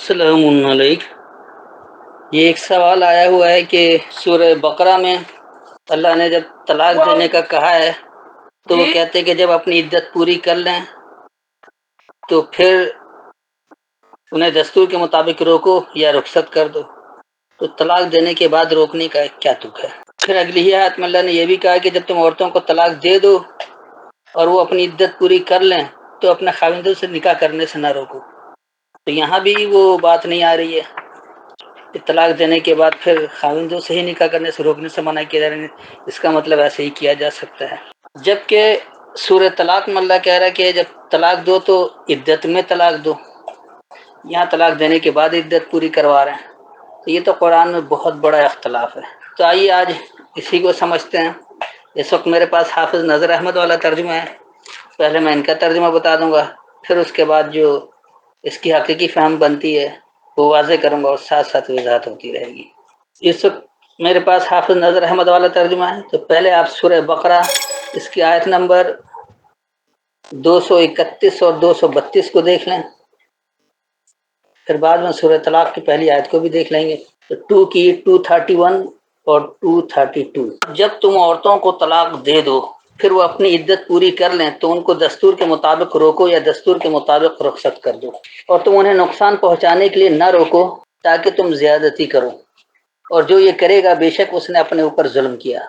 السلام علیکم۔ یہ ایک سوال آیا ہوا ہے کہ سورہ بقرہ میں اللہ نے جب طلاق دینے کا کہا ہے تو وہ کہتے ہیں کہ جب اپنی عدت پوری کر لیں تو پھر انہیں دستور کے مطابق روکو یا رخصت کر دو، تو طلاق دینے کے بعد روکنے کا کیا تک ہے؟ پھر اگلی ہی آیت میں اللہ نے یہ بھی کہا کہ جب تم عورتوں کو طلاق دے دو اور وہ اپنی عدت پوری کر لیں تو اپنے خاوندوں سے نکاح کرنے سے نہ روکو۔ تو یہاں بھی وہ بات نہیں آ رہی ہے کہ طلاق دینے کے بعد پھر خاوندوں سے ہی نکاح کرنے سے روکنے سے منع کیا جا رہا ہے، اس کا مطلب ایسے ہی کیا جا سکتا ہے۔ جبکہ سورہ طلاق میں اللہ کہہ رہا ہے کہ جب طلاق دو تو عدت میں طلاق دو، یہاں طلاق دینے کے بعد عدت پوری کروا رہے ہیں، تو یہ تو قرآن میں بہت بڑا اختلاف ہے۔ تو آئیے آج اسی کو سمجھتے ہیں۔ اس وقت میرے پاس حافظ نذر احمد والا ترجمہ ہے، پہلے میں ان کا ترجمہ بتا دوں گا، پھر اس کے بعد جو اس کی حقیقی فہم بنتی ہے وہ واضح کروں گا اور ساتھ ساتھ وضاحت ہوتی رہے گی۔ اس وقت میرے پاس حافظ نذر احمد والا ترجمہ ہے، تو پہلے آپ سورہ بقرہ اس کی آیت نمبر 231 اور 232 کو دیکھ لیں، پھر بعد میں سورہ طلاق کی پہلی آیت کو بھی دیکھ لیں گے۔ تو 231 اور 232، جب تم عورتوں کو طلاق دے دو پھر وہ اپنی عدت پوری کر لیں تو ان کو دستور کے مطابق روکو یا دستور کے مطابق رخصت کر دو، اور تم انہیں نقصان پہنچانے کے لیے نہ روکو تاکہ تم زیادتی کرو، اور جو یہ کرے گا بے شک اس نے اپنے اوپر ظلم کیا،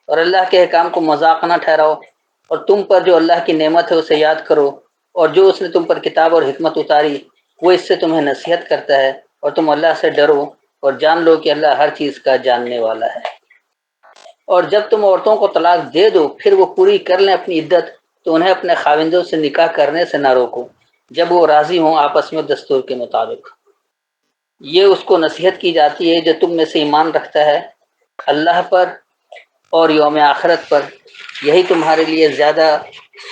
اور اللہ کے احکام کو مذاق نہ ٹھہراؤ، اور تم پر جو اللہ کی نعمت ہے اسے یاد کرو، اور جو اس نے تم پر کتاب اور حکمت اتاری وہ اس سے تمہیں نصیحت کرتا ہے، اور تم اللہ سے ڈرو اور جان لو کہ اللہ ہر چیز کا جاننے والا ہے۔ اور جب تم عورتوں کو طلاق دے دو پھر وہ پوری کر لیں اپنی عدت تو انہیں اپنے خاوندوں سے نکاح کرنے سے نہ روکو جب وہ راضی ہوں آپس میں دستور کے مطابق۔ یہ اس کو نصیحت کی جاتی ہے جو تم میں سے ایمان رکھتا ہے اللہ پر اور یوم آخرت پر، یہی تمہارے لیے زیادہ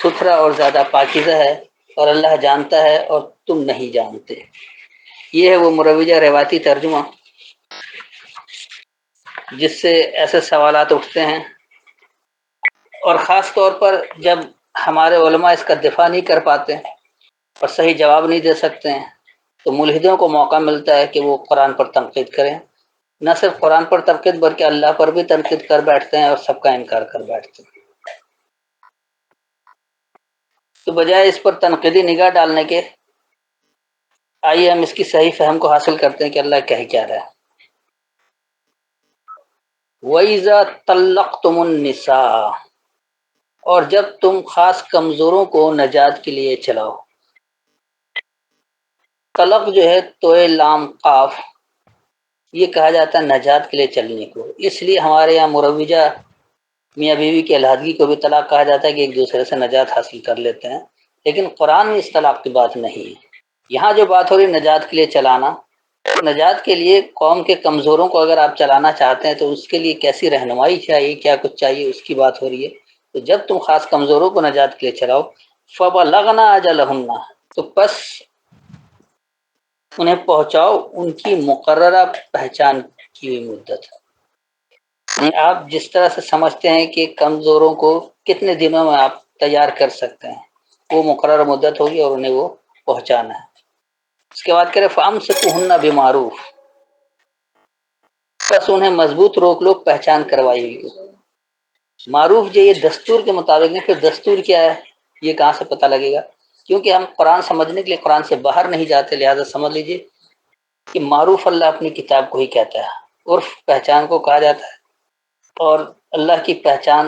ستھرا اور زیادہ پاکیزہ ہے، اور اللہ جانتا ہے اور تم نہیں جانتے۔ یہ ہے وہ مروجہ روایتی ترجمہ جس سے ایسے سوالات اٹھتے ہیں، اور خاص طور پر جب ہمارے علماء اس کا دفاع نہیں کر پاتے اور صحیح جواب نہیں دے سکتے ہیں تو ملحدوں کو موقع ملتا ہے کہ وہ قرآن پر تنقید کریں، نہ صرف قرآن پر تنقید بلکہ اللہ پر بھی تنقید کر بیٹھتے ہیں اور سب کا انکار کر بیٹھتے ہیں۔ تو بجائے اس پر تنقیدی نگاہ ڈالنے کے آئیے ہم اس کی صحیح فہم کو حاصل کرتے ہیں کہ اللہ کہہ کیا رہا ہے۔ وَإِذَا طَلَّقْتُمُ النِّسَاءَ، اور جب تم خاص کمزوروں کو نجات کے لیے چلاؤ۔ طلق جو ہے توئے لام قاف، یہ کہا جاتا ہے نجات کے لیے چلنے کو، اس لیے ہمارے یہاں مروجہ میاں بیوی کی علیحدگی کو بھی طلاق کہا جاتا ہے کہ ایک دوسرے سے نجات حاصل کر لیتے ہیں، لیکن قرآن میں اس طلاق کی بات نہیں ہے۔ یہاں جو بات ہو رہی نجات کے لیے چلانا، نجات کے لیے قوم کے کمزوروں کو اگر آپ چلانا چاہتے ہیں تو اس کے لیے کیسی رہنمائی چاہیے، کیا کچھ چاہیے، اس کی بات ہو رہی ہے۔ تو جب تم خاص کمزوروں کو نجات کے لیے چلاؤ فَبَلَغْنَ أَجَلَهُنَّ، تو پس انہیں پہنچاؤ ان کی مقررہ پہچان کی ہوئی مدت۔ آپ جس طرح سے سمجھتے ہیں کہ کمزوروں کو کتنے دنوں میں آپ تیار کر سکتے ہیں، وہ مقررہ مدت ہوگی اور انہیں وہ پہنچانا ہے۔ اس کے بعد کرے فَأَمْسِكُوهُنَّ بِمَعْرُوفٍ، بس انہیں مضبوط روک لو پہچان کروائی ہوئی۔ معروف جو یہ دستور کے مطابق نہیں، پھر دستور کیا ہے یہ کہاں سے پتہ لگے گا؟ کیونکہ ہم قرآن سمجھنے کے لیے قرآن سے باہر نہیں جاتے، لہذا سمجھ لیجئے کہ معروف اللہ اپنی کتاب کو ہی کہتا ہے، عرف پہچان کو کہا جاتا ہے، اور اللہ کی پہچان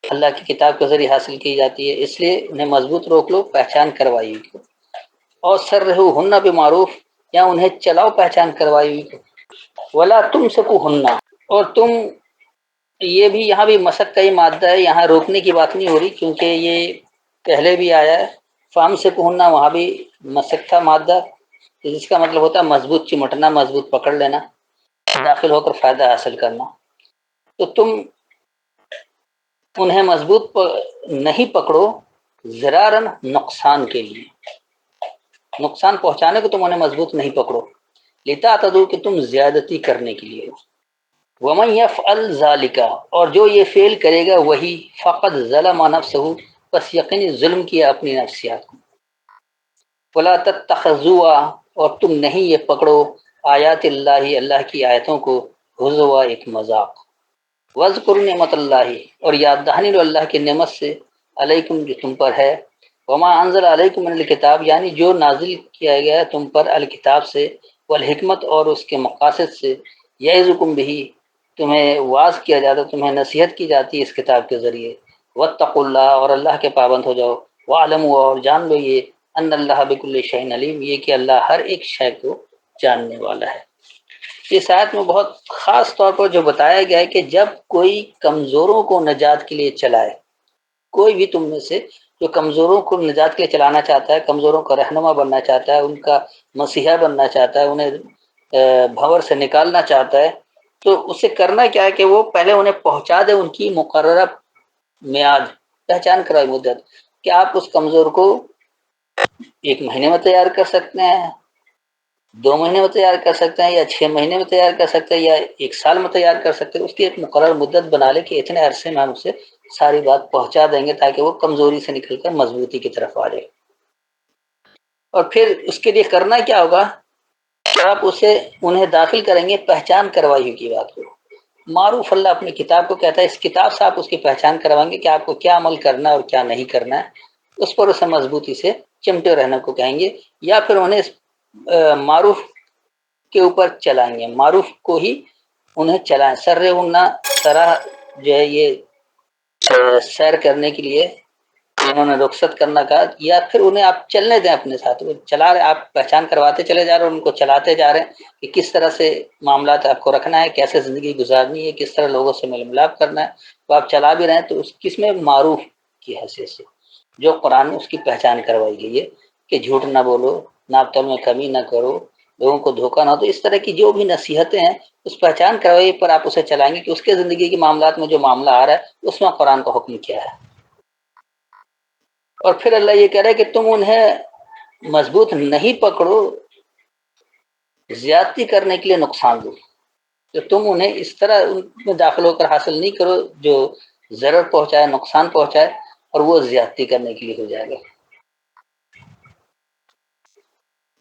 اللہ کی کتاب کے ذریعے حاصل کی جاتی ہے، اس لیے انہیں مضبوط روک لو پہچان کروائی ہوئی کو۔ اور سرہوہن بمعروف، یا انہیں چلاؤ پہچان کروائی ہوئی کو۔ ولا تمسکوہن، اور تم، یہ بھی یہاں بھی مسک کا ہی مادہ ہے، یہاں روکنے کی بات نہیں ہو رہی کیونکہ یہ پہلے بھی آیا ہے۔ فامسکوہن وہاں بھی مسک تھا مادہ، جس کا مطلب ہوتا ہے مضبوط چمٹنا، مضبوط پکڑ لینا، داخل ہو کر فائدہ حاصل کرنا۔ تو تم انہیں مضبوط نہیں پکڑو ضرارن، نقصان کے لیے، نقصان پہنچانے کو تم انہیں مضبوط نہیں پکڑو، لتعتدوا کہ تم زیادتی کرنے کے لیے۔ ومن یفعل ذلک، اور جو یہ فعل کرے گا وہی فقد ظلم نفسہ، بس یقینی ظلم کیا اپنی نفسیات کو۔ ولا تتخذوا، اور تم نہیں یہ پکڑو آیات اللہ، اللہ کی آیتوں کو ہزوا، ایک مذاق۔ وذکر نعمت اللہ، اور یاد دہانی لو اللہ کی نعمت سے، علیکم جو تم پر ہے، وما انزل علیکم من الکتاب، یعنی جو نازل کیا گیا تم پر الکتاب سے، والحکمت اور اس کے مقاصد سے، یعظکم بہ، تمہیں واعظ کیا جاتا، تمہیں نصیحت کی جاتی ہے اس کتاب کے ذریعے۔ واتقوا اللہ، اور اللہ کے پابند ہو جاؤ۔ واعلموا، اور جان لو یہ، ان اللہ بکل شیء علیم، یہ کہ اللہ ہر ایک شے کو جاننے والا ہے۔ اس آیت میں بہت خاص طور پر جو بتایا گیا ہے کہ جب کوئی کمزوروں کو نجات کے لیے چلائے، کوئی بھی تم میں سے جو کمزوروں کو نجات کے لیے چلانا چاہتا ہے، کمزوروں کا رہنما بننا چاہتا ہے، ان کا مسیحا بننا چاہتا ہے، انہیں بھنور سے نکالنا چاہتا ہے، تو اسے کرنا کیا ہے کہ وہ پہلے انہیں پہنچا دے ان کی مقررہ میعاد، پہچان کرائے مدت، کہ آپ اس کمزور کو 1 مہینے میں تیار کر سکتے ہیں، 2 مہینے میں تیار کر سکتے ہیں، یا 6 مہینے میں تیار کر سکتے ہیں، یا 1 سال میں تیار کر سکتے ہیں۔ اس کی ایک مقرر مدت بنا لے کہ اتنے عرصے میں ہم اسے ساری بات پہنچا دیں گے، تاکہ وہ کمزوری سے نکل کر مضبوطی کی طرف آ جائے۔ اور پھر اس کے لیے کرنا کیا ہوگا کہ آپ اسے انہیں داخل کریں گے پہچان کروائی ہوئی کی بات کو۔ معروف اللہ اپنی کتاب کو کہتا ہے، اس کتاب سے آپ اس کی پہچان کروائیں گے کہ آپ کو کیا عمل کرنا ہے اور کیا نہیں کرنا ہے، اس پر اسے مضبوطی سے چمٹے رہنے کو کہیں گے، یا پھر انہیں معروف کے اوپر چلائیں گے، معروف کو ہی انہیں چلائیں۔ سر انہ سرا جو ہے یہ سیر کرنے کے لیے انہوں نے رخصت کرنا کہا، یا پھر انہیں آپ چلنے دیں اپنے ساتھ، وہ چلا رہے، آپ پہچان کرواتے چلے جا رہے ہیں، ان کو چلاتے جا رہے ہیں کہ کس طرح سے معاملات آپ کو رکھنا ہے، کیسے زندگی گزارنی ہے، کس طرح لوگوں سے میل ملاپ کرنا ہے، وہ آپ چلا بھی رہے ہیں، تو اس کس میں معروف کی حیثیت سے جو قرآن میں اس کی پہچان کروائی گئی ہے کہ جھوٹ نہ بولو، ناپ تول میں کمی نہ کرو، لوگوں کو دھوکہ نہ دو، اس طرح کی جو بھی نصیحتیں ہیں اس پہچان کروائی پر آپ اسے چلائیں گے کہ اس کے زندگی کے معاملات میں جو معاملہ آ رہا ہے اس میں قرآن کا حکم کیا ہے۔ اور پھر اللہ یہ کہہ رہا ہے کہ تم انہیں مضبوط نہیں پکڑو، زیادتی کرنے کے لیے نقصان دو، تو تم انہیں اس طرح ان میں داخل ہو کر حاصل نہیں کرو جو ضرر پہنچائے، نقصان پہنچائے، اور وہ زیادتی کرنے کے لیے ہو جائے گا۔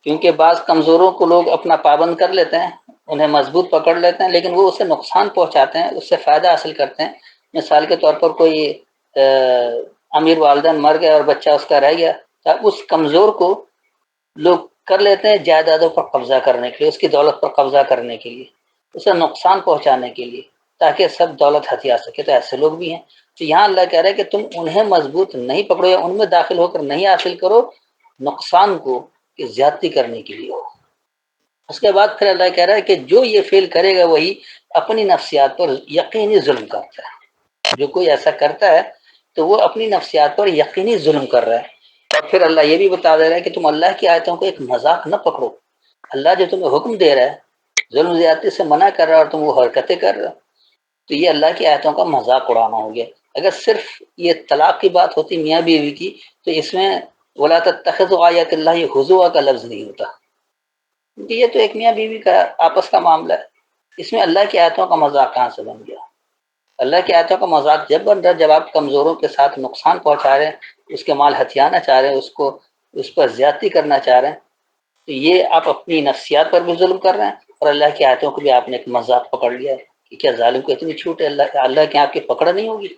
کیونکہ بعض کمزوروں کو لوگ اپنا پابند کر لیتے ہیں، انہیں مضبوط پکڑ لیتے ہیں، لیکن وہ اسے نقصان پہنچاتے ہیں، اس سے فائدہ حاصل کرتے ہیں۔ مثال کے طور پر کوئی امیر والدین مر گئے اور بچہ اس کا رہ گیا، تو اس کمزور کو لوگ کر لیتے ہیں جائیدادوں پر قبضہ کرنے کے لیے، اس کی دولت پر قبضہ کرنے کے لیے، اسے نقصان پہنچانے کے لیے، تاکہ سب دولت ہتھیا سکے۔ تو ایسے لوگ بھی ہیں۔ تو یہاں اللہ کہہ رہا ہے کہ تم انہیں مضبوط نہیں پکڑو، یا ان میں داخل ہو کر نہیں حاصل کرو نقصان کو، کہ زیادتی کرنے کے لیے ہو۔ اس کے بعد پھر اللہ کہہ رہا ہے کہ جو یہ فعل کرے گا وہی اپنی نفسیات پر یقینی ظلم کرتا ہے۔ جو کوئی ایسا کرتا ہے تو وہ اپنی نفسیات پر یقینی ظلم کر رہا ہے۔ اور پھر اللہ یہ بھی بتا دے رہا ہے کہ تم اللہ کی آیتوں کو ایک مذاق نہ پکڑو۔ اللہ جو تمہیں حکم دے رہا ہے، ظلم زیادتی سے منع کر رہا ہے، اور تم وہ حرکتیں کر رہے ہو، تو یہ اللہ کی آیتوں کا مذاق اڑانا ہو گیا۔ اگر صرف یہ طلاق کی بات ہوتی میاں بیوی کی، تو اس میں وَلَا تَتَّخِذُوا آیَاتِ اللَّهِ ہُزُوًا کا لفظ نہیں ہوتا، کیونکہ یہ تو ایک میاں بیوی کا آپس کا معاملہ ہے۔ اس میں اللہ کی آیتوں کا مذاق کہاں سے بن گیا؟ اللہ کی آیتوں کا مذاق جب بن رہا ہے جب آپ کمزوروں کے ساتھ نقصان پہنچا رہے ہیں، اس کے مال ہتھیانا چاہ رہے ہیں، اس پر زیادتی کرنا چاہ رہے ہیں، تو یہ آپ اپنی نفسیات پر بھی ظلم کر رہے ہیں، اور اللہ کی آیتوں کو بھی آپ نے ایک مذاق پکڑ لیا ہے کہ کیا ظالم کو اتنی چھوٹ ہے، اللہ کے آپ کی پکڑ نہیں ہوگی۔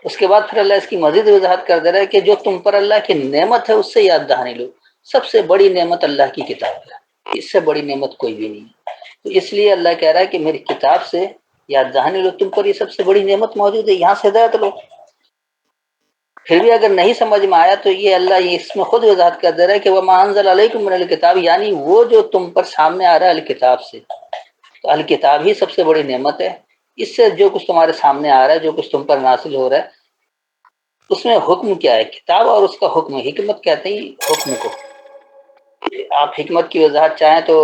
اس کے بعد پھر اللہ اس کی مزید وضاحت کر دے رہا ہے کہ جو تم پر اللہ کی نعمت ہے اس سے یاد دہانی لو۔ سب سے بڑی نعمت اللہ کی کتاب ہے، اس سے بڑی نعمت کوئی بھی نہیں ہے۔ تو اس لیے اللہ کہہ رہا ہے کہ میری کتاب سے یاد دہانی لو، تم پر یہ سب سے بڑی نعمت موجود ہے، یہاں سے ہدایت لو۔ پھر بھی اگر نہیں سمجھ میں آیا تو یہ اللہ یہ اس میں خود وضاحت کر دے رہا ہے کہ وَمَا أَنزَلَ عَلَيْكُم مِّنَ الْكِتَابِ، یعنی وہ جو تم پر سامنے آ رہا ہے الکتاب سے، تو الکتاب ہی سب سے بڑی نعمت ہے۔ اس سے جو کچھ تمہارے سامنے آ رہا ہے، جو کچھ تم پر نازل ہو رہا ہے، اس میں حکم کیا ہے؟ کتاب اور اس کا حکم، حکمت کہتے ہیں حکم کو۔ آپ حکمت کی وضاحت چاہیں تو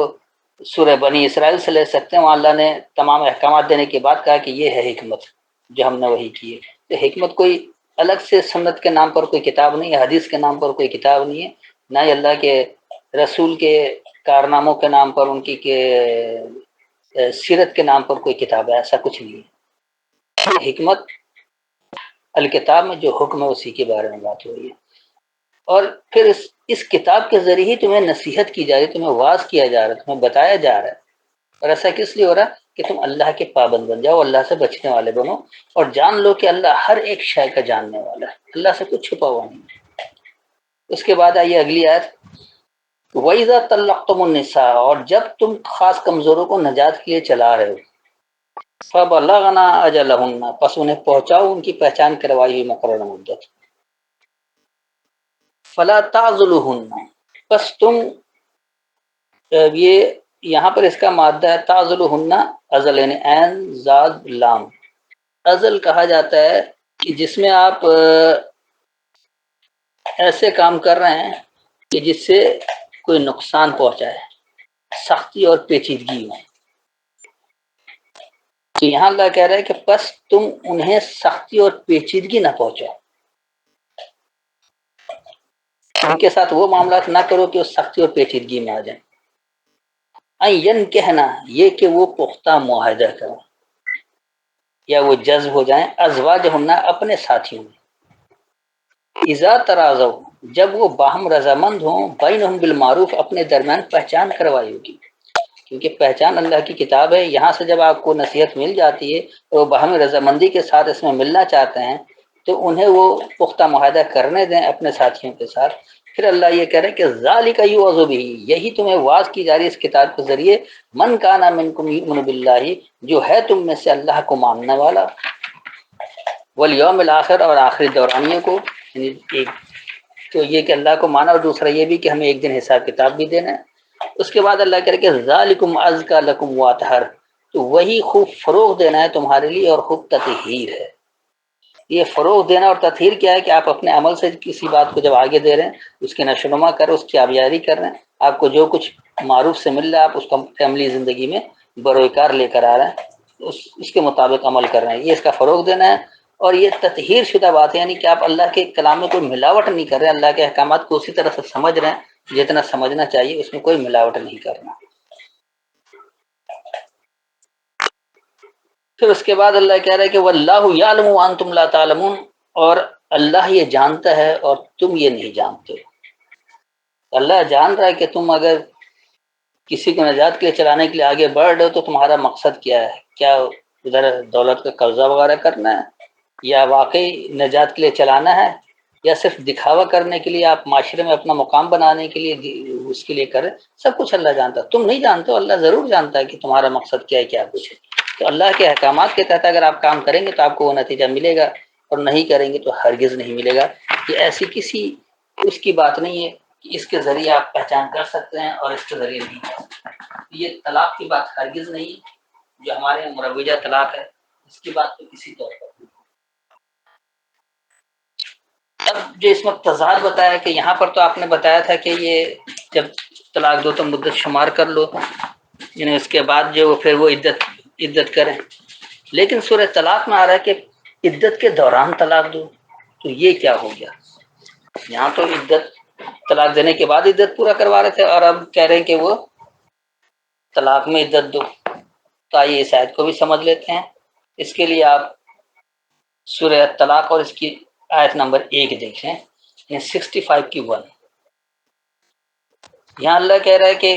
سورہ بنی اسرائیل سے لے سکتے ہیں، وہاں اللہ نے تمام احکامات دینے کے بعد کہا کہ یہ ہے حکمت جو ہم نے وہی کی ہے۔ تو حکمت کوئی الگ سے سنت کے نام پر کوئی کتاب نہیں ہے، حدیث کے نام پر کوئی کتاب نہیں ہے، نہ ہی اللہ کے رسول کے کارناموں کے نام پر، ان کی سیرت کے نام پر کوئی کتاب ہے، ایسا کچھ نہیں ہے۔ حکمت الکتاب میں جو حکم ہے اسی کے بارے میں بات ہو رہی ہے۔ اور پھر اس کتاب کے ذریعے تمہیں نصیحت کی جا رہی ہے، تمہیں واعظ کیا جا رہا ہے، تمہیں بتایا جا رہا ہے. اور ایسا کس لیے ہو رہا ہے کہ تم اللہ کے پابند بن جاؤ، اللہ سے بچنے والے بنو، اور جان لو کہ اللہ ہر ایک شے کا جاننے والا ہے، اللہ سے کچھ چھپا ہوا نہیں. اس کے بعد آئیے اگلی آیت. وَإِذَا طَلَّقْتُمُ النِّسَاءَ، اور جب تم خاص کمزوروں کو نجات کے لیے چلا رہے ہو، فَبَلَغْنَ أَجَلَهُنَّ، پس انہیں پہنچاؤ ان کی پہچان کروائی ہوئی مقررہ مدت. فَلَا تَعْضُلُوهُنَّ، پس تم یہ یہاں پر اس کا مادہ ہے تعضلہن، ازل یعنی عین زاد لام. ازل کہا جاتا ہے کہ جس میں آپ ایسے کام کر رہے ہیں کہ جس سے کوئی نقصان پہنچائے، سختی اور پیچیدگی ہو. تو یہاں اللہ کہہ رہا ہے کہ بس تم انہیں سختی اور پیچیدگی نہ پہنچاؤ، ان کے ساتھ وہ معاملات نہ کرو کہ وہ سختی اور پیچیدگی میں آ جائیں. این کہنا یہ کہ وہ پختہ معاہدہ کریں یا وہ جذب ہو جائیں، ازواج ہونا اپنے ساتھیوں میں. اذا ترازو، جب وہ باہم رضامند ہوں، بینہم بالمعروف، اپنے درمیان پہچان کروائی ہوگی. کیونکہ پہچان اللہ کی کتاب ہے، یہاں سے جب آپ کو نصیحت مل جاتی ہے اور وہ باہم رضامندی کے ساتھ اس میں ملنا چاہتے ہیں تو انہیں وہ پختہ معاہدہ کرنے دیں اپنے ساتھیوں کے ساتھ. پھر اللہ یہ کہہ رہے ہیں کہ ذالک یوعظ بہ، یہی تمہیں واعظ کی جا رہی ہے اس کتاب کے ذریعے، من کان منکم یؤمن باللہ، جو ہے تم میں سے اللہ کو ماننے والا، والیوم الآخر، اور آخری دورانیے کو. یعنی ایک تو یہ کہ اللہ کو مانا، اور دوسرا یہ بھی کہ ہمیں ایک دن حساب کتاب بھی دینا ہے. اس کے بعد اللہ کہہ رہے کہ ذالکم ازکا لکم واطہر، تو وہی خوب فروغ دینا ہے تمہارے لیے اور خوب تطہیر ہے. یہ فروغ دینا اور تطہیر کیا ہے کہ آپ اپنے عمل سے کسی بات کو جب آگے دے رہے ہیں، اس کی نشو و نما کر اس کی آبیاری کر رہے ہیں، آپ کو جو کچھ معروف سے مل رہا ہے آپ اس کو عملی زندگی میں بروکار لے کر آ رہے ہیں، اس کے مطابق عمل کر رہے ہیں، یہ اس کا فروغ دینا ہے. اور یہ تطہیر شدہ بات ہے، یعنی کہ آپ اللہ کے کلام میں کوئی ملاوٹ نہیں کر رہے، اللہ کے احکامات کو اسی طرح سے سمجھ رہے ہیں جتنا سمجھنا چاہیے، اس میں کوئی ملاوٹ نہیں کرنا. پھر اس کے بعد اللہ کہہ رہا ہے کہ واللہ یعلم وانتم لا تعلمون، اور اللہ یہ جانتا ہے اور تم یہ نہیں جانتے. اللہ جان رہا ہے کہ تم اگر کسی کو نجات کے لیے چلانے کے لیے آگے بڑھ رہے ہو تو تمہارا مقصد کیا ہے، کیا ادھر دولت کا قبضہ وغیرہ کرنا ہے، یا واقعی نجات کے لیے چلانا ہے، یا صرف دکھاوا کرنے کے لیے آپ معاشرے میں اپنا مقام بنانے کے لیے اس کے لیے کریں. سب کچھ اللہ جانتا ہے، تم نہیں جانتے ہو، اللہ ضرور جانتا ہے کہ تمہارا مقصد کیا ہے، کیا کچھ ہے. تو اللہ کے احکامات کے تحت اگر آپ کام کریں گے تو آپ کو وہ نتیجہ ملے گا، اور نہیں کریں گے تو ہرگز نہیں ملے گا. یہ ایسی کسی اس کی بات نہیں ہے کہ اس کے ذریعے آپ پہچان کر سکتے ہیں اور اس کے ذریعے نہیں کر سکتے. یہ طلاق کی بات ہرگز نہیں، جو ہمارے یہاں مروجہ طلاق ہے اس کی بات تو کسی طور پر. اب جو اس وقت تضاد بتایا کہ یہاں پر تو آپ نے بتایا تھا کہ یہ جب طلاق دو تو مدت شمار کر لو، یعنی اس کے بعد جو پھر وہ عدت کریں. لیکن سورہ طلاق میں آ رہا ہے کہ عدت کے دوران طلاق دو، تو یہ کیا ہو گیا؟ یہاں تو عدت طلاق دینے کے بعد عدت پورا کروا رہے تھے، اور اب کہہ رہے ہیں کہ وہ طلاق میں عدت دو. تو آئیے اس آیت کو بھی سمجھ لیتے ہیں. اس کے لیے آپ سورہ طلاق اور اس کی آیت نمبر 1 دیکھیں، 65 کی 1. یہاں اللہ کہہ رہا ہے کہ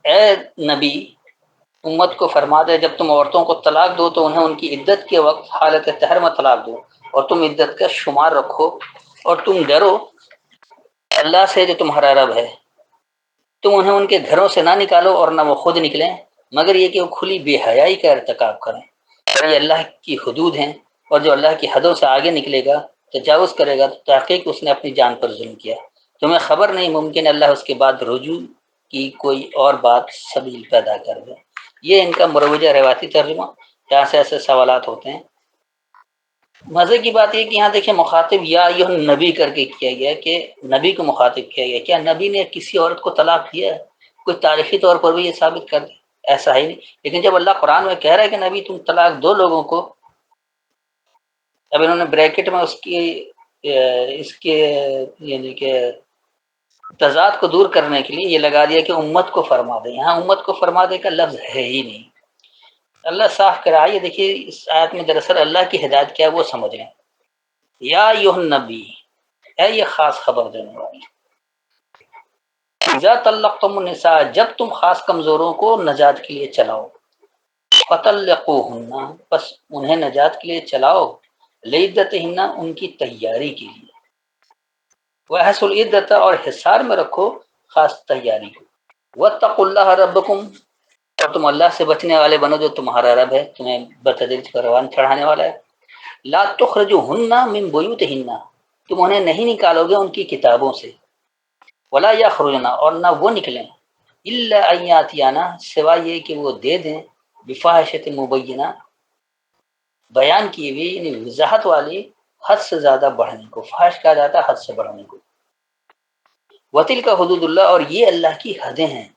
اے نبی، امت کو فرما دے جب تم عورتوں کو طلاق دو تو انہیں ان کی عدت کے وقت حالت طہر میں طلاق دو، اور تم عدت کا شمار رکھو، اور تم ڈرو اللہ سے جو تمہارا رب ہے. تم انہیں ان کے گھروں سے نہ نکالو اور نہ وہ خود نکلیں، مگر یہ کہ وہ کھلی بے حیائی کا ارتکاب کریں. یہ اللہ کی حدود ہیں، اور جو اللہ کی حدوں سے آگے نکلے گا، تجاوز کرے گا، تو تحقیق اس نے اپنی جان پر ظلم کیا. تمہیں خبر نہیں ممکن اللہ اس کے بعد رجوع کی کوئی اور بات سبیل پیدا کر دے. یہ ان کا مروجہ روایتی ترجمہ، جہاں سے ایسے سوالات ہوتے ہیں. مزے کی بات یہ کہ یہاں دیکھیں مخاطب یا ایھا نبی کر کے کیا گیا کہ نبی کو مخاطب کیا گیا. کیا نبی نے کسی عورت کو طلاق دیا ہے؟ کوئی تاریخی طور پر بھی یہ ثابت کر دے؟ ایسا ہی نہیں. لیکن جب اللہ قرآن میں کہہ رہا ہے کہ نبی تم طلاق دو لوگوں کو، اب انہوں نے بریکٹ میں اس کے یعنی کہ تضاد کو دور کرنے کے لیے یہ لگا دیا کہ امت کو فرما دے. یہاں امت کو فرما دے کا لفظ ہے ہی نہیں. اللہ صاف کرائیے. دیکھیے اس آیت میں دراصل اللہ کی ہدایت کیا ہے وہ سمجھیں. یا ایھا النبی، اے یہ خاص خبر دینے والی، اذا طلقتم النساء، جب تم خاص کمزوروں کو نجات کے لیے چلاؤ، فطلقوہن، بس انہیں نجات کے لیے چلاؤ، لعدتہن، ان کی تیاری کے لیے، وَأَحْصُوا العدۃ، اور حصار میں رکھو خاص تیاری کو، وَاتَّقُوا اللَّهَ رَبَّكُمْ، اور تم اللہ سے بچنے والے بنو جو تمہارا رب ہے، تمہیں بتدریج پروان چڑھانے والا ہے، لا تخرجوہن من بیوتہن، تم انہیں نہیں نکالو گے ان کی کتابوں سے، ولا یخرجن، اور نہ وہ نکلیں، الا ان یاتیانا، سوائے یہ کہ وہ دے دیں، بفاحشۃ مبینہ، بیان کی ہوئی یعنی وضاحت والی، حد سے زیادہ بڑھنے کو، فحش کہا جاتا ہے حد سے بڑھنے کو، وتلک حدود اللہ، اور یہ اللہ کی حدیں ہیں،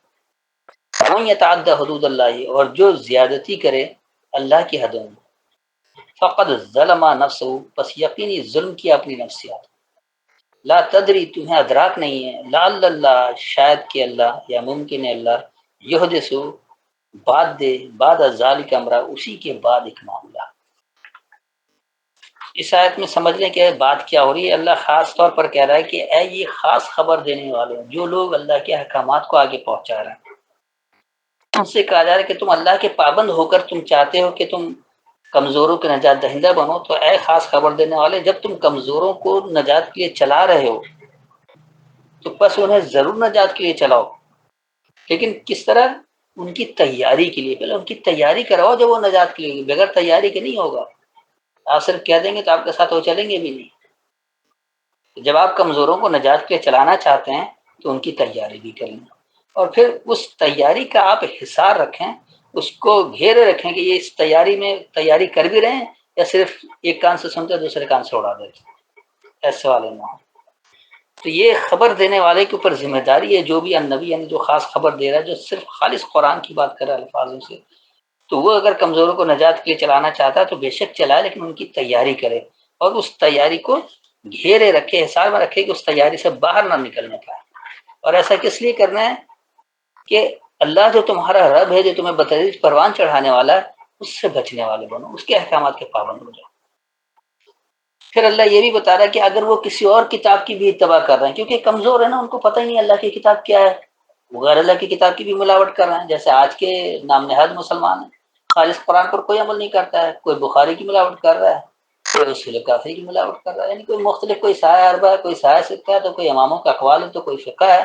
ومن یتعدی حدود اللہ، اور جو زیادتی کرے اللہ کی حدوں میں، فقد ظلم نفسہ، پس یقینی ظلم کیا اپنی نفسیات، لا تدری، تمہیں ادراک نہیں ہے، لعل اللہ، شاید کہ اللہ، یا ممکن ہے اللہ، یحدث، بعد دے، بعد ذالک امرا، اسی کے بعد ایک معاملہ۔ اس آیت میں سمجھ لیں کہ بات کیا ہو رہی ہے، اللہ خاص طور پر کہہ رہا ہے کہ اے یہ خاص خبر دینے والے جو لوگ اللہ کے احکامات کو آگے پہنچا رہے ہیں، ان سے کہا جا رہا ہے کہ تم اللہ کے پابند ہو کر تم چاہتے ہو کہ تم کمزوروں کے نجات دہندہ بنو، تو اے خاص خبر دینے والے، جب تم کمزوروں کو نجات کے لیے چلا رہے ہو تو بس انہیں ضرور نجات کے لیے چلاؤ، لیکن کس طرح؟ ان کی تیاری کے لیے، پہلے ان کی تیاری کراؤ جب وہ نجات کے لیے، بغیر تیاری کے نہیں ہوگا، آپ صرف کہہ دیں گے تو آپ کے ساتھ وہ چلیں گے بھی نہیں۔ جب آپ کمزوروں کو نجات کے لیے چلانا چاہتے ہیں تو ان کی تیاری بھی کریں، اور پھر اس تیاری کا آپ حصار رکھیں، اس کو گھیرے رکھیں کہ یہ اس تیاری میں تیاری کر بھی رہے ہیں یا صرف ایک کان سے سنتے دوسرے کان سے اڑا دیتے، ایسے والے نہ ہوں۔ تو یہ خبر دینے والے کے اوپر ذمہ داری ہے، جو بھی النبی یعنی جو خاص خبر دے رہا ہے، جو صرف خالص قرآن کی بات کر رہا ہے الفاظوں سے، تو وہ اگر کمزوروں کو نجات کے لیے چلانا چاہتا ہے تو بے شک چلائے، لیکن ان کی تیاری کرے اور اس تیاری کو گھیرے رکھے، حساب میں رکھے کہ اس تیاری سے باہر نہ نکلنے پائے۔ اور ایسا کس لیے کرنا ہے کہ اللہ جو تمہارا رب ہے، جو تمہیں بتدریج پروان چڑھانے والا ہے، اس سے بچنے والے بنو، اس کے احکامات کے پابند ہو جاؤ۔ پھر اللہ یہ بھی بتا رہا ہے کہ اگر وہ کسی اور کتاب کی بھی اتباع کر رہے ہیں، کیونکہ کمزور ہے نا، ان کو پتہ ہی نہیں اللہ کی کتاب کیا ہے، وہ غیر اللہ کی کتاب کی بھی ملاوٹ کر رہے ہیں، جیسے آج کے نام نہاد مسلمان ہیں، خالص قرآن پر کوئی عمل نہیں کرتا ہے، کوئی بخاری کی ملاوٹ کر رہا ہے، کوئی رسول کافی کی ملاوٹ کر رہا ہے، یعنی کوئی مختلف، کوئی سایہ اربع ہے، کوئی سایہ سکہ ہے، تو کوئی اماموں کا اقوال ہے، تو کوئی فقہ ہے،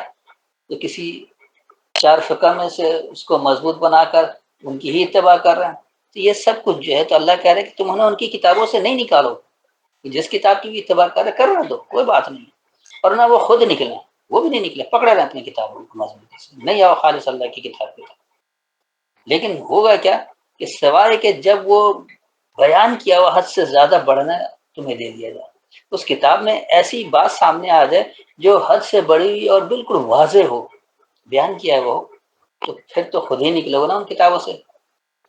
تو کسی چار فقہ میں سے اس کو مضبوط بنا کر ان کی ہی اتباع کر رہے ہیں۔ تو یہ سب کچھ جو ہے تو اللہ کہہ رہے کہ تم انہیں ان کی کتابوں سے نہیں نکالو، جس کتاب کی بھی اتباع کرنے دو، کوئی بات نہیں، اور نہ وہ خود نکلیں، وہ بھی نہیں نکلے، پکڑے رہے اپنی کتابوں کو مضبوطی سے، نہیں آؤ خالص اللہ کی کتاب کی طرف۔ لیکن ہوگا کیا کہ سوائے کہ جب وہ بیان کیا ہوا حد سے زیادہ بڑھنا تمہیں دے دیا جائے، اس کتاب میں ایسی بات سامنے آ جائے جو حد سے بڑی ہوئی اور بالکل واضح ہو، بیان کیا ہے وہ، تو پھر تو خود ہی نکلو نا ان کتابوں سے۔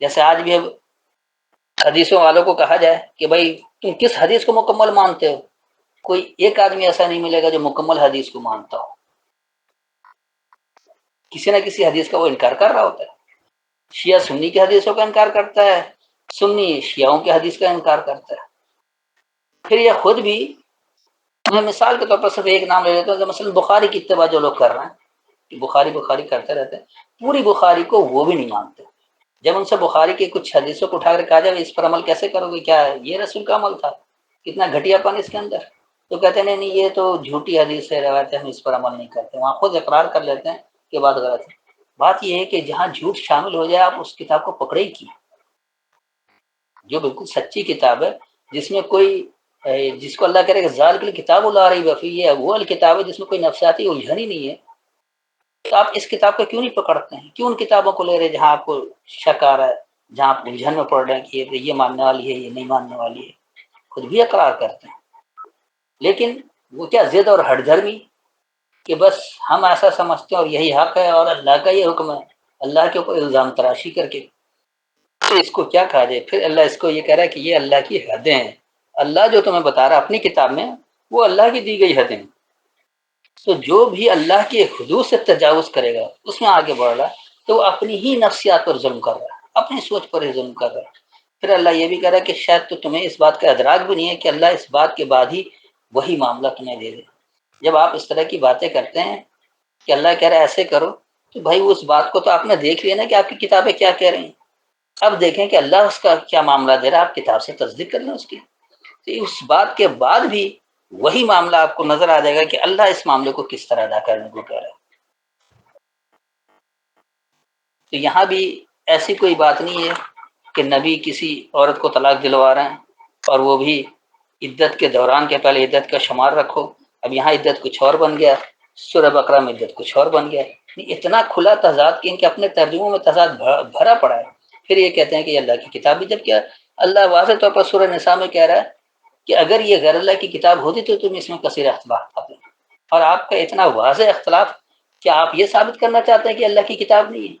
جیسے آج بھی اب حدیثوں والوں کو کہا جائے کہ بھائی تم کس حدیث کو مکمل مانتے ہو، کوئی ایک آدمی ایسا نہیں ملے گا جو مکمل حدیث کو مانتا ہو، کسی نہ کسی حدیث کا وہ انکار کر رہا ہوتا ہے۔ شیعہ سنی کی حدیثوں کا انکار کرتا ہے، سنی شیعوں کی حدیث کا انکار کرتا ہے۔ پھر یہ خود بھی، میں مثال کے طور پر صرف ایک نام لے لیتا ہوں کہ مثلا بخاری کی اتباع جو لوگ کر رہے ہیں کہ بخاری بخاری کرتے رہتے ہیں، پوری بخاری کو وہ بھی نہیں مانتے۔ جب ان سے بخاری کی کچھ حدیثوں کو اٹھا کر کہا جائے اس پر عمل کیسے کرو گے، کیا یہ رسول کا عمل تھا، کتنا گھٹیا پن اس کے اندر، تو کہتے ہیں نہیں یہ تو جھوٹی حدیث ہے، روایت ہے، ہم اس پر عمل نہیں کرتے، وہاں خود اقرار کر لیتے ہیں کہ بات غلط ہے۔ بات یہ ہے کہ جہاں جھوٹ شامل ہو جائے آپ اس کتاب کو پکڑے ہی کی، جو بالکل سچی کتاب ہے، جس میں کوئی، جس کو اللہ کہہ رہے کہ ذالک الکتاب لا ریب فیہ، یہ وہ الکتاب ہے جس میں کوئی نفسیاتی الجھن ہی نہیں ہے، تو آپ اس کتاب کو کیوں نہیں پکڑتے ہیں، کیوں ان کتابوں کو لے رہے جہاں آپ کو شک آ رہا ہے، جہاں آپ الجھن میں پڑ رہے ہیں کہ یہ ماننے والی ہے، یہ نہیں ماننے والی ہے، خود بھی اقرار کرتے ہیں، لیکن وہ کیا ضد اور ہٹ دھرمی کہ بس ہم ایسا سمجھتے ہیں اور یہی حق ہے اور اللہ کا یہ حکم ہے، اللہ کے اوپر الزام تراشی کر کے، تو اس کو کیا کہا جائے؟ پھر اللہ اس کو یہ کہہ رہا ہے کہ یہ اللہ کی حدیں ہیں، اللہ جو تمہیں بتا رہا ہے اپنی کتاب میں وہ اللہ کی دی گئی حدیں، تو جو بھی اللہ کے حدود سے تجاوز کرے گا، اس میں آگے بڑھ رہا ہے، تو وہ اپنی ہی نفسیات پر ظلم کر رہا ہے، اپنی سوچ پر ہی ظلم کر رہا ہے۔ پھر اللہ یہ بھی کہہ رہا ہے کہ شاید تو تمہیں اس بات کا ادراک بھی نہیں ہے کہ اللہ اس بات کے بعد ہی وہی معاملہ تمہیں دے دے، جب آپ اس طرح کی باتیں کرتے ہیں کہ اللہ کہہ رہا ہے ایسے کرو، تو بھائی اس بات کو تو آپ نے دیکھ لیا نا کہ آپ کی کتابیں کیا کہہ رہی ہیں. اب دیکھیں کہ اللہ اس کا کیا معاملہ دے رہا ہے، آپ کتاب سے تصدیق کر لیں اس کی. تو اس بات کے بعد بھی وہی معاملہ آپ کو نظر آ جائے گا کہ اللہ اس معاملے کو کس طرح ادا کرنے کو کہہ رہا ہے. تو یہاں بھی ایسی کوئی بات نہیں ہے کہ نبی کسی عورت کو طلاق دلوا رہے ہیں اور وہ بھی عدت کے دوران کے پہلے عدت کا شمار رکھو. اب یہاں عدت کچھ اور بن گیا، سورہ بقرہ میں عدت کچھ اور بن گیا. اتنا کھلا تضاد کہ ان کے اپنے ترجموں میں تضاد بھرا پڑا ہے. پھر یہ کہتے ہیں کہ یہ اللہ کی کتاب بھی، جب کیا اللہ واضح طور پر سورہ نساء میں کہہ رہا ہے کہ اگر یہ غیر اللہ کی کتاب ہوتی تو تم اس میں کثیر اختلاف پاتے. اور آپ کا اتنا واضح اختلاف، کیا آپ یہ ثابت کرنا چاہتے ہیں کہ اللہ کی کتاب نہیں ہے؟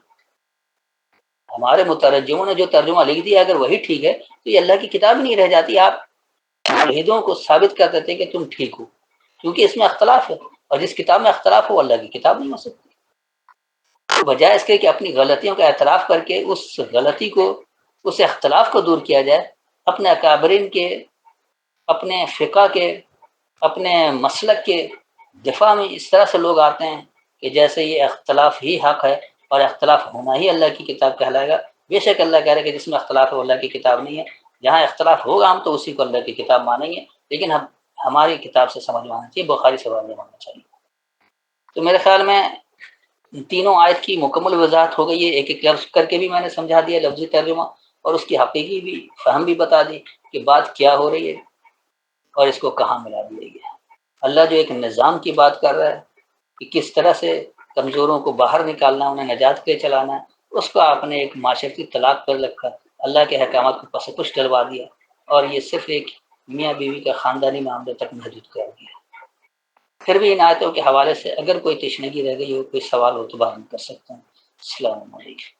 ہمارے مترجموں نے جو ترجمہ لکھ دیا اگر وہی ٹھیک ہے تو یہ اللہ کی کتاب نہیں رہ جاتی. آپ ملحدوں کو ثابت کر دیتے کہ تم ٹھیک ہو، کیونکہ اس میں اختلاف ہے، اور جس کتاب میں اختلاف ہو اللہ کی کتاب نہیں ہو سکتی. بجائے اس کے کہ اپنی غلطیوں کا اعتراف کر کے اس غلطی کو، اس اختلاف کو دور کیا جائے، اپنے اکابرین کے، اپنے فقہ کے، اپنے مسلک کے دفاع میں اس طرح سے لوگ آتے ہیں کہ جیسے یہ اختلاف ہی حق ہے اور اختلاف ہونا ہی اللہ کی کتاب کہلائے گا. بے شک اللہ کہہ رہا ہے کہ جس میں اختلاف ہو اللہ کی کتاب نہیں ہے. جہاں اختلاف ہوگا ہم تو اسی کو اللہ کی کتاب مانیں گے، لیکن ہم ہماری کتاب سے سمجھ میں آنا چاہیے، بخاری سے واضح ہونا چاہیے. تو میرے خیال میں تینوں آیت کی مکمل وضاحت ہو گئی ہے. ایک ایک لفظ کر کے بھی میں نے سمجھا دیا، لفظی ترجمہ، اور اس کی حقیقی بھی فہم بھی بتا دی کہ بات کیا ہو رہی ہے اور اس کو کہاں ملا دیا گیا. اللہ جو ایک نظام کی بات کر رہا ہے کہ کس طرح سے کمزوروں کو باہر نکالنا، انہیں نجات کے چلانا ہے، اس کو آپ نے ایک معاشرتی طلاق پر رکھا، اللہ کے احکامات کو پس پش ڈلوا دیا، اور یہ صرف ایک میاں بیوی کا خاندانی معاملے تک محدود کر دیا. پھر بھی ان آیتوں کے حوالے سے اگر کوئی تشنگی رہ گئی ہو، کوئی سوال ہو تو بعد میں کر سکتے ہیں. السلام علیکم.